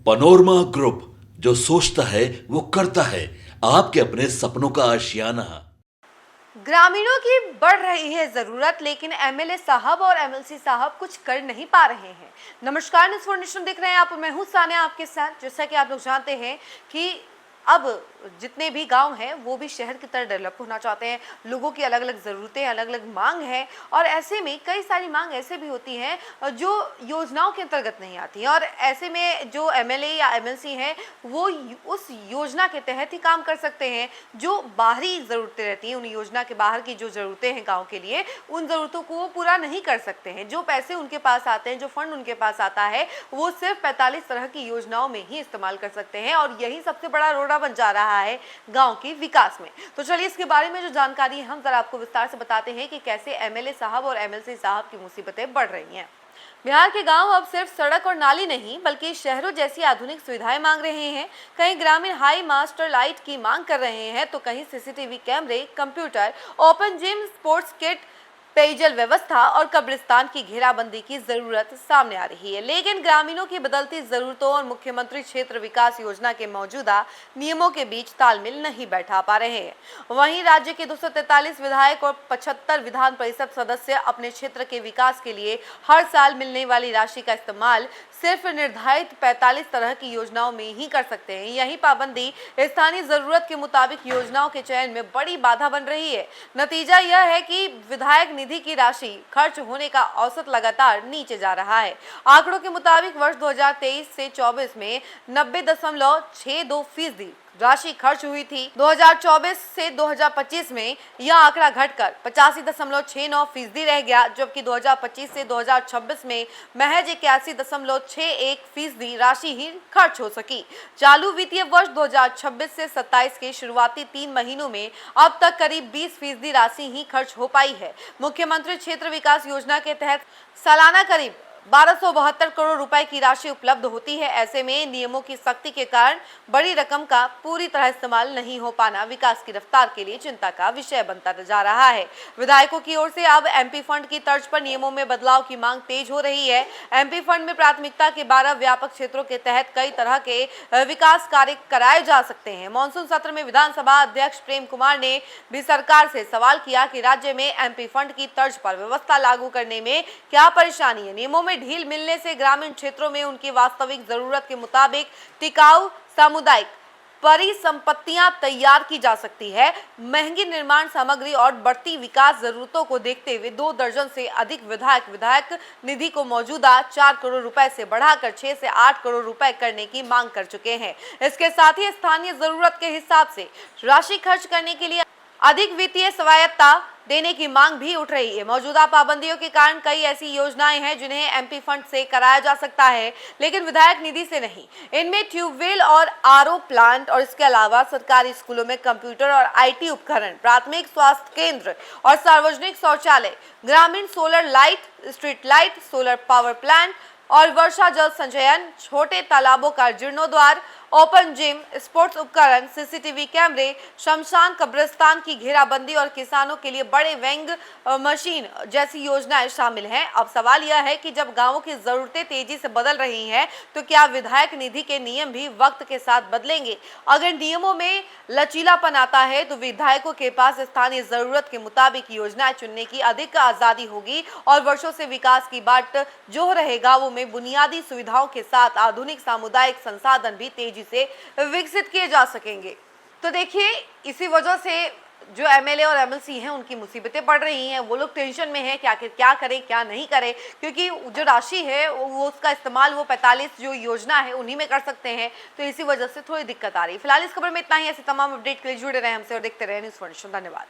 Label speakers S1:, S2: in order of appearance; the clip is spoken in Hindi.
S1: पनोरमा ग्रुप, जो सोचता है वो करता है। आपके अपने सपनों का आशियाना।
S2: ग्रामीणों की बढ़ रही है जरूरत, लेकिन एमएलए साहब और एमएलसी साहब कुछ कर नहीं पा रहे हैं। नमस्कार, न्यूज़ फॉर नेशन देख रहे हैं आप, मैं हूं सानिया आपके साथ। जैसा कि आप लोग जानते हैं कि अब जितने भी गांव हैं वो भी शहर की तरह डेवलप होना चाहते हैं। लोगों की अलग अलग ज़रूरतें, अलग अलग मांग है, और ऐसे में कई सारी मांग ऐसे भी होती हैं जो योजनाओं के अंतर्गत नहीं आती हैं। और ऐसे में जो एमएलए या एमएलसी हैं वो उस योजना के तहत ही काम कर सकते हैं। जो बाहरी ज़रूरतें रहती हैं, उन योजना के बाहर की जो ज़रूरतें हैं गाँव के लिए, उन ज़रूरतों को वो पूरा नहीं कर सकते हैं। जो पैसे उनके पास आते हैं, जो फंड उनके पास आता है, वो सिर्फ 45 तरह की योजनाओं में ही इस्तेमाल कर सकते हैं। और यही सबसे बड़ा रोड़ा बन जा रहा है गांव के विकास में। तो चलिए इसके बारे में जो जानकारी है हम जरा आपको विस्तार से बताते हैं कि कैसे एमएलए साहब और एमएलसी साहब की मुसीबतें बढ़ रही हैं। बिहार के गांव अब सिर्फ सड़क और नाली नहीं बल्कि शहरों जैसी आधुनिक सुविधाएं मांग रहे हैं। कहीं ग्रामीण हाई मास्टर लाइट की मांग कर रहे हैं, तो कहीं सीसीटीवी कैमरे, computer, open gym, sports kit, पेयजल व्यवस्था और कब्रिस्तान की घेराबंदी की जरूरत सामने आ रही है। लेकिन ग्रामीणों की बदलती जरूरतों और मुख्यमंत्री क्षेत्र विकास योजना के मौजूदा नियमों के बीच तालमेल नहीं बैठा पा रहे हैं। वहीं राज्य के 243 विधायक और 75 विधान परिषद सदस्य अपने क्षेत्र के विकास के लिए हर साल मिलने वाली राशि का इस्तेमाल सिर्फ निर्धारित 45 तरह की योजनाओं में ही कर सकते हैं। यही पाबंदी स्थानीय जरूरत के मुताबिक योजनाओं के चयन में बड़ी बाधा बन रही है। नतीजा यह है कि विधायक निधि की राशि खर्च होने का औसत लगातार नीचे जा रहा है। आंकड़ों के मुताबिक वर्ष 2023 से 24 में 90.62% राशि खर्च हुई थी। 2024 से 2025 में यह आंकड़ा घटकर 85.69% रह गया, जबकि 2025 से 2026 में महज 81.61% राशि ही खर्च हो सकी। चालू वित्तीय वर्ष 2026 से 27 के शुरुआती 3 महीनों में अब तक करीब 20% राशि ही खर्च हो पाई है। मुख्यमंत्री क्षेत्र विकास योजना के तहत सालाना करीब 1272 करोड़ रुपए की राशि उपलब्ध होती है। ऐसे में नियमों की सख्ती के कारण बड़ी रकम का पूरी तरह इस्तेमाल नहीं हो पाना विकास की रफ्तार के लिए चिंता का विषय बनता जा रहा है। विधायकों की ओर से अब एमपी फंड की तर्ज पर नियमों में बदलाव की मांग तेज हो रही है। एमपी फंड में प्राथमिकता के 12 व्यापक क्षेत्रों के तहत कई तरह के विकास कार्य कराए जा सकते हैं। मानसून सत्र में विधानसभा अध्यक्ष प्रेम कुमार ने भी सरकार से सवाल किया कि राज्य में एमपी फंड की तर्ज पर व्यवस्था लागू करने में क्या परेशानी है। नियमों में ढील मिलने से ग्रामीण क्षेत्रों में उनकी वास्तविक जरूरत के मुताबिक टिकाऊ सामुदायिक परिसंपत्तियां तैयार की जा सकती है। महंगी निर्माण सामग्री और बढ़ती विकास जरूरतों को देखते हुए 2 दर्जन से अधिक विधायक निधि को मौजूदा 4 करोड़ रुपए से बढ़ाकर 6 से 8 करोड़ रुपए करने की मांग कर चुके हैं। इसके साथ ही स्थानीय जरूरत के हिसाब से राशि खर्च करने के लिए अधिक वित्तीय स्वायत्तता देने की मांग भी उठ रही है। मौजूदा पाबंदियों के कारण कई ऐसी योजनाएं हैं जिन्हें एमपी फंड से कराया जा सकता है, लेकिन विधायक निधि से नहीं। इनमें ट्यूबवेल और आरओ प्लांट, और इसके अलावा सरकारी स्कूलों में कंप्यूटर और आईटी उपकरण, प्राथमिक स्वास्थ्य केंद्र और सार्वजनिक शौचालय, ग्रामीण solar light, street light, solar power plant और वर्षा जल संचयन, छोटे तालाबों का जीर्णोद्वार, ओपन जिम, स्पोर्ट्स उपकरण, सीसीटीवी कैमरे, शमशान कब्रिस्तान की घेराबंदी और किसानों के लिए बड़े वेंग मशीन जैसी योजनाएं शामिल हैं। अब सवाल यह है कि जब गांवों की जरूरतें तेजी से बदल रही हैं, तो क्या विधायक निधि के नियम भी वक्त के साथ बदलेंगे? अगर नियमों में लचीलापन आता है तो विधायकों के पास स्थानीय जरूरत के मुताबिक योजनाएं चुनने की अधिक आजादी होगी और वर्षों से विकास की बाट जो रहेगा वो में बुनियादी सुविधाओं के साथ आधुनिक सामुदायिक संसाधन भी तेजी से विकसित किए जा सकेंगे। तो देखिए, इसी वजह से जो एमएलए और एमएलसी हैं उनकी मुसीबतें बढ़ रही हैं। वो लोग टेंशन में हैं क्या करें क्या नहीं करें, क्योंकि जो राशि है वो उसका इस्तेमाल वो 45 जो योजना है उन्हीं में कर सकते हैं। तो इसी वजह से थोड़ी दिक्कत आ रही है। फिलहाल इस खबर में इतना ही। ऐसे तमाम अपडेट के लिए जुड़े रहे हमसे और देखते रहे न्यूज़ फॉर नेशन। धन्यवाद।